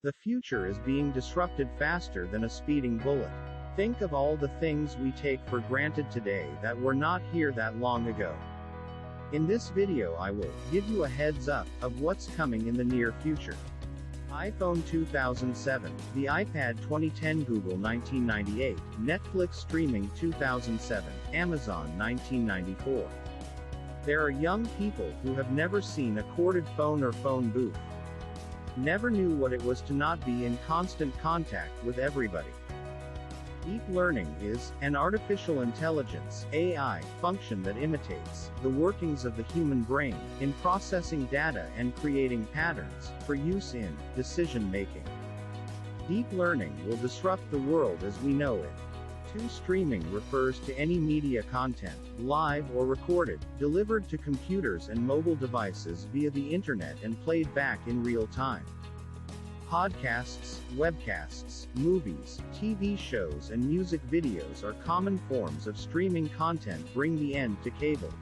The future is being disrupted faster than a speeding bullet. Think of all the things we take for granted today that were not here that long ago. In this video I will give you a heads up of what's coming in the near future. iPhone 2007, the iPad 2010, Google 1998, Netflix streaming 2007, Amazon 1994. There are young people who have never seen a corded phone or phone booth. Never knew what it was to not be in constant contact with everybody. Deep learning is an artificial intelligence (AI) function that imitates the workings of the human brain in processing data and creating patterns for use in decision making. Deep learning will disrupt the world as we know it. Streaming refers to any media content, live or recorded, delivered to computers and mobile devices via the internet and played back in real time. Podcasts, webcasts, movies, TV shows and music videos are common forms of streaming content. Bring the end to cable.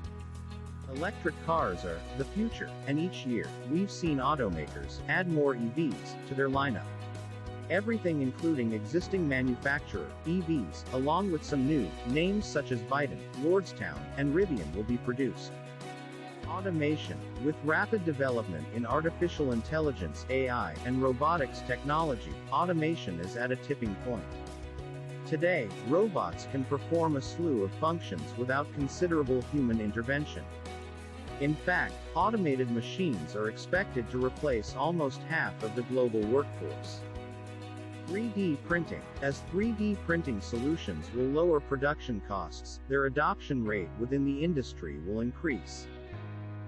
Electric cars are the future, and each year, we've seen automakers add more EVs to their lineup. Everything including existing manufacturer, EVs, along with some new names such as Byton, Lordstown, and Rivian will be produced. Automation. With rapid development in artificial intelligence (AI) and robotics technology, automation is at a tipping point. Today, robots can perform a slew of functions without considerable human intervention. In fact, automated machines are expected to replace almost half of the global workforce. 3D printing. As 3D printing solutions will lower production costs, their adoption rate within the industry will increase.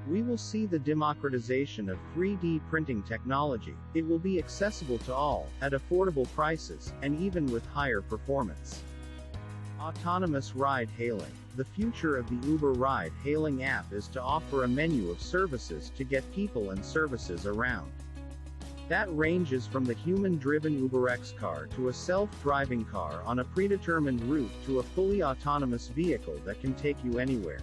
We will see the democratization of 3D printing technology. It will be accessible to all, at affordable prices, and even with higher performance. Autonomous ride-hailing. The future of the Uber ride-hailing app is to offer a menu of services to get people and services around. That ranges from the human-driven UberX car to a self-driving car on a predetermined route to a fully autonomous vehicle that can take you anywhere.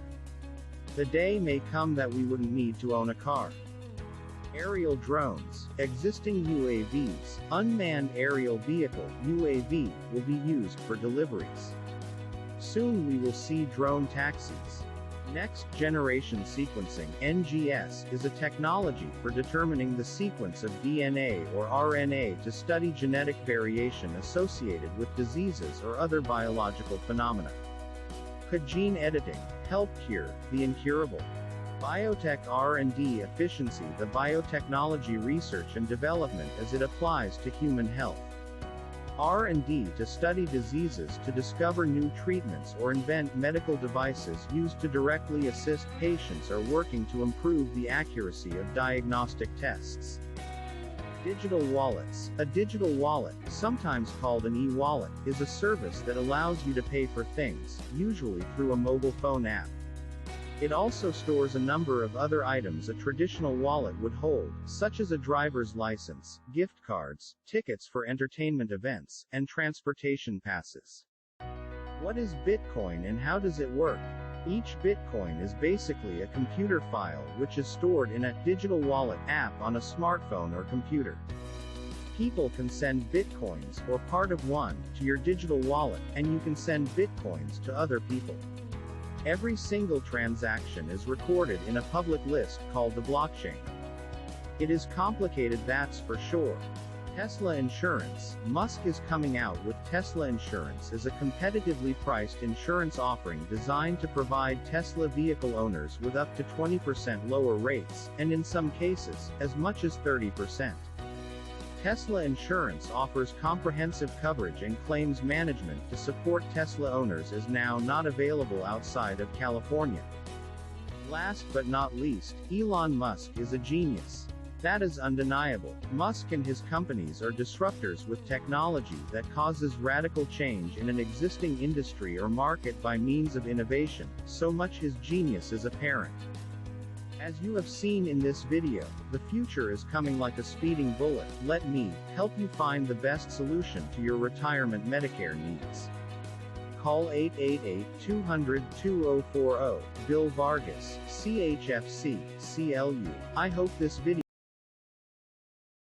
The day may come that we wouldn't need to own a car. Aerial drones. Existing UAVs, unmanned aerial vehicle (UAV), will be used for deliveries. Soon we will see drone taxis. Next Generation Sequencing (NGS) is a technology for determining the sequence of DNA or RNA to study genetic variation associated with diseases or other biological phenomena. Could gene editing help cure the incurable? Biotech R&D efficiency. The biotechnology research and development as it applies to human health. R&D to study diseases, to discover new treatments or invent medical devices used to directly assist patients or working to improve the accuracy of diagnostic tests. Digital wallets. A digital wallet, sometimes called an e-wallet, is a service that allows you to pay for things, usually through a mobile phone app. It also stores a number of other items a traditional wallet would hold, such as a driver's license, gift cards, tickets for entertainment events, and transportation passes. What is Bitcoin and how does it work? Each Bitcoin is basically a computer file which is stored in a digital wallet app on a smartphone or computer. People can send Bitcoins, or part of one, to your digital wallet, and you can send Bitcoins to other people. Every single transaction is recorded in a public list called the blockchain. It is complicated, that's for sure. Tesla Insurance. Musk is coming out with Tesla Insurance as a competitively priced insurance offering designed to provide Tesla vehicle owners with up to 20% lower rates, and in some cases, as much as 30%. Tesla Insurance offers comprehensive coverage and claims management to support Tesla owners is now not available outside of California. Last but not least, Elon Musk is a genius. That is undeniable. Musk and his companies are disruptors with technology that causes radical change in an existing industry or market by means of innovation, so much his genius is apparent. As you have seen in this video, the future is coming like a speeding bullet. Let me help you find the best solution to your retirement Medicare needs. Call 888-200-2040. Bill Vargas, CHFC, CLU. I hope this video